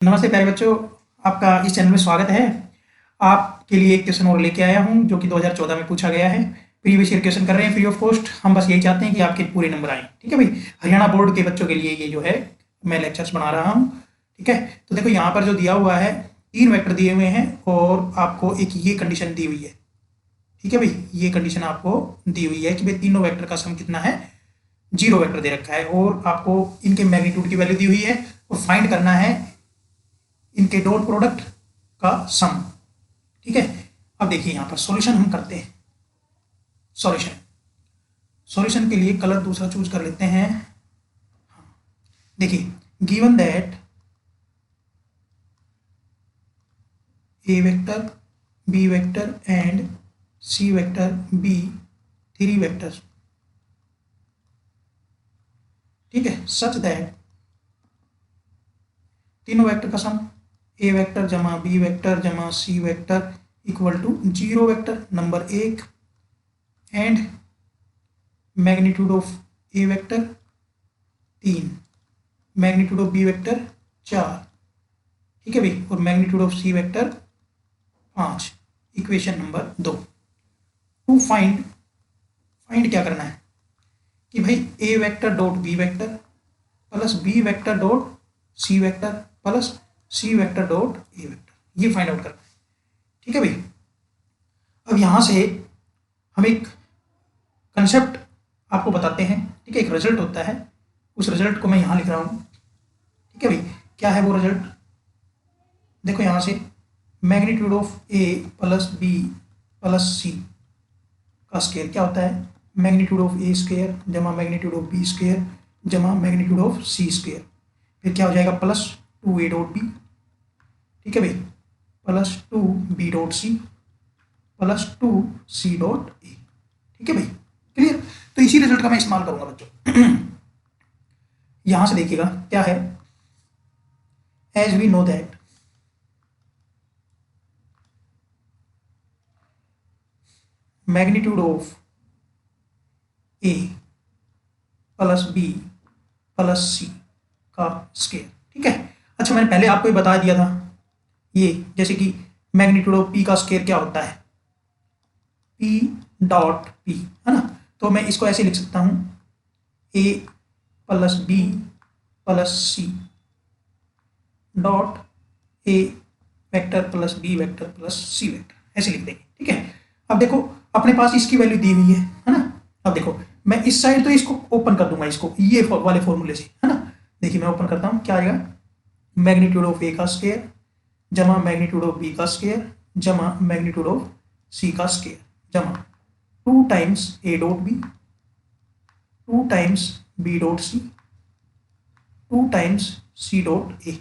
नमस्ते प्यारे बच्चों, आपका इस चैनल में स्वागत है। आपके लिए एक क्वेश्चन और लेके आया हूं जो कि 2014 में पूछा गया है। प्रीवियस ईयर क्वेश्चन कर रहे हैं फ्री ऑफ कॉस्ट। हम बस यही चाहते हैं कि आपके पूरे नंबर आए। ठीक है भाई, हरियाणा बोर्ड के बच्चों के लिए ये जो है मैं लेक्चर्स बना रहा हूँ। ठीक है, तो देखो यहाँ पर जो दिया हुआ है 3 वेक्टर दिए हुए हैं और आपको एक ये कंडीशन दी हुई है। ठीक है भाई, ये कंडीशन आपको दी हुई है कि भाई तीनों वेक्टर का सम कितना है, 0 वेक्टर दे रखा है और आपको इनके मैग्नीट्यूड की वैल्यू दी हुई है और फाइंड करना है इनके डॉट प्रोडक्ट का सम। ठीक है, अब देखिए यहां पर सॉल्यूशन हम करते हैं। सॉल्यूशन के लिए कलर दूसरा चूज कर लेते हैं। देखिए, given that A vector, B vector and C vector be 3 vectors. ठीक है, सच दैट तीनों वेक्टर का सम ए वेक्टर जमा बी वेक्टर जमा C vector equal to 0 vector number 1 and magnitude of A vector 3, magnitude of B vector 4। ठीक है भाई, और magnitude of C vector 5। Equation number 2 to find क्या करना है कि भाई A vector dot B vector plus B vector dot C vector plus C vector dot A vector, ये फाइंड आउट करना है। ठीक है भाई, अब यहां से हम एक कंसेप्ट आपको बताते हैं। ठीक है, एक रिजल्ट होता है, उस रिजल्ट को मैं यहां लिख रहा हूं। ठीक है भाई, क्या है वो रिजल्ट? देखो यहां से magnitude of A plus B plus C का स्केयर क्या होता है, मैग्नीट्यूड ऑफ ए स्केयर जमा मैग्नीट्यूड ऑफ बी स्केयर जमा मैग्नीट्यूड ऑफ सी स्केयर। फिर क्या हो जाएगा, प्लस 2 ए डॉट बी। ठीक है भाई, plus 2 B dot C plus 2 C dot A. ठीक है भाई, क्लियर? तो इसी रिजल्ट का मैं इस्तेमाल करूंगा बच्चों। यहां से देखिएगा क्या है, as we know that magnitude of A plus B plus C का स्केयर। ठीक है, अच्छा मैंने पहले आपको ये बता दिया था, ये जैसे कि मैग्नीट्यूड ऑफ पी का स्केयर क्या होता है, पी डॉट पी, है ना। तो मैं इसको ऐसे लिख सकता हूं, A plus B plus C dot A vector plus B vector plus C vector, ऐसे लिख देंगे। ठीक है, अब देखो अपने पास इसकी वैल्यू दी हुई है ना। अब देखो मैं इस साइड तो इसको ओपन कर दूंगा, इसको ये वाले फॉर्मूले से, है ना। देखिए मैं ओपन करता हूं, क्या आएगा, मैग्नीट्यूड ऑफ ए का स्केयर जमा मैग्नीट्यूड ऑफ बी का स्केयर जमा मैग्नीट्यूड ऑफ सी का स्केयर जमा 2 times A dot B 2 times B dot C 2 times C dot A.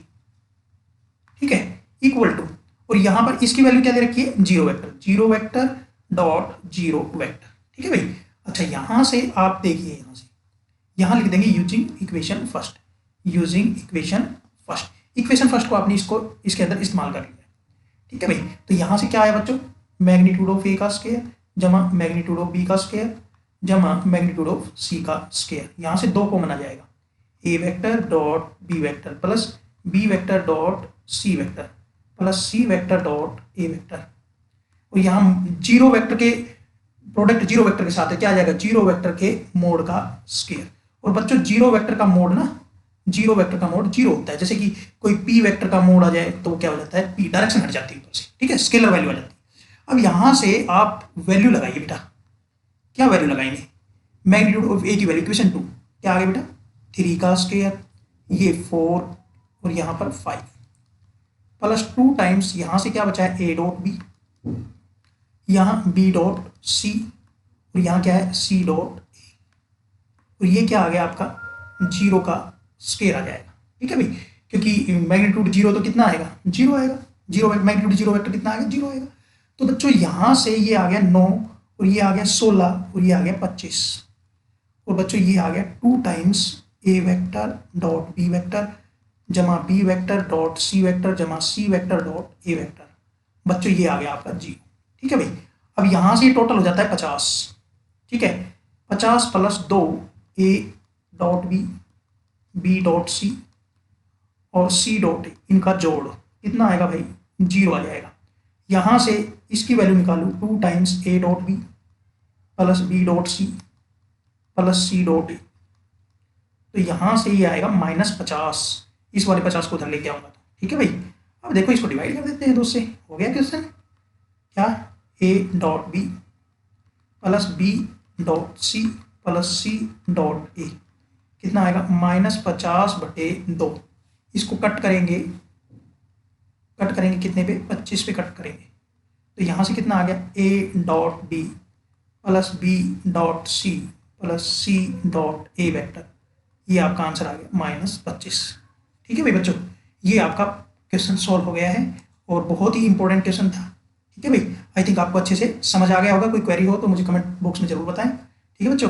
ठीक है, इक्वल टू, और यहां पर इसकी वैल्यू क्या दे रखी है, 0 वेक्टर डॉट 0 वेक्टर। ठीक है भाई, अच्छा यहां से आप देखिए, यहां लिख देंगे using equation first. Equation first को आपने इसको इसके अंदर इस्तेमाल कर लिया। ठीक है भाई, तो यहां से क्या आया बच्चों, मैग्नीट्यूड ऑफ ए का स्केयर जमा मैग्नीट्यूड ऑफ बी का स्केयर जमा मैग्नीट्यूड ऑफ सी का स्केयर। यहां से 2 कॉमन आ जाएगा, A vector dot B vector plus B vector dot C vector plus C vector dot A vector. और यहाँ 0 वेक्टर के प्रोडक्ट 0 वेक्टर के साथ है, क्या आ जाएगा, 0 वेक्टर के मोड का स्केयर। और बच्चों 0 वेक्टर का मोड ना, 0 वेक्टर का मोड 0 होता है। जैसे कि कोई पी वेक्टर का मोड आ जाए तो क्या हो जाता है, पी डायरेक्शन हट जाती है ऊपर से। ठीक है, स्केलर वैल्यू आ जाती है। अब यहां से आप वैल्यू लगाइए बेटा, क्या वैल्यू लगाएंगे, मैग्नीट्यूड ऑफ ए की वैल्यू इक्वेशन 2 क्या आ गया बेटा, 3 का स्केयर, ये 4 और यहां पर 5 प्लस 2 टाइम्स यहां से क्या बचा है, ए डॉट बी, यहां बी डॉट सी और यहां क्या है, सी डॉट ए। और ये क्या आ गया आपका, 0 का स्केयर आ जाएगा। ठीक है भाई, क्योंकि मैग्नीट्यूड 0 तो कितना आएगा, 0 आएगा। 0 मैग्नीट्यूड 0 वेक्टर कितना आएगा, 0 आएगा। तो बच्चों यहां से ये आ गया 9 और ये आ गया 16 और ये आ गया 25 और बच्चों ये आ गया 2 times A vector dot B vector जमा B vector dot C vector जमा C vector dot A vector. बच्चों ये आ गया आपका 0। ठीक है भाई, अब यहां से टोटल हो जाता है 50। ठीक है, 50 plus 2 A dot B B dot C और सी डॉट ए इनका जोड़ कितना आएगा भाई, 0 आ जाएगा। यहाँ से इसकी वैल्यू निकालूँ 2 times A dot B plus B dot C plus C dot A, तो यहाँ से ये आएगा -50। इस वाले 50 को उधर लेके आऊँगा तो ठीक है भाई। अब देखो इसको डिवाइड कर देते हैं 2 से, हो गया क्वेश्चन क्या, A dot B plus B dot C plus C dot A कितना आएगा, -50/2। इसको कट करेंगे कितने पे, 25 पे कट करेंगे, तो यहाँ से कितना आ गया, A dot B plus B dot C plus C dot A vector, ये आपका आंसर आ गया -25। ठीक है भाई बच्चों, ये आपका क्वेश्चन सॉल्व हो गया है और बहुत ही इंपॉर्टेंट क्वेश्चन था। ठीक है भाई, आई थिंक आपको अच्छे से समझ आ गया होगा। कोई क्वेरी हो तो मुझे कमेंट बॉक्स में जरूर बताएं। ठीक है बच्चों,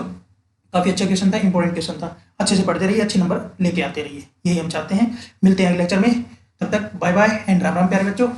काफ़ी अच्छा क्वेश्चन था, इंपॉर्टेंट क्वेश्चन था। अच्छे से पढ़ते रहिए, अच्छे नंबर लेके आते रहिए, यही हम चाहते हैं। मिलते हैं अगले लेक्चर में, तब तक bye bye and Ram Ram प्यारे बच्चों।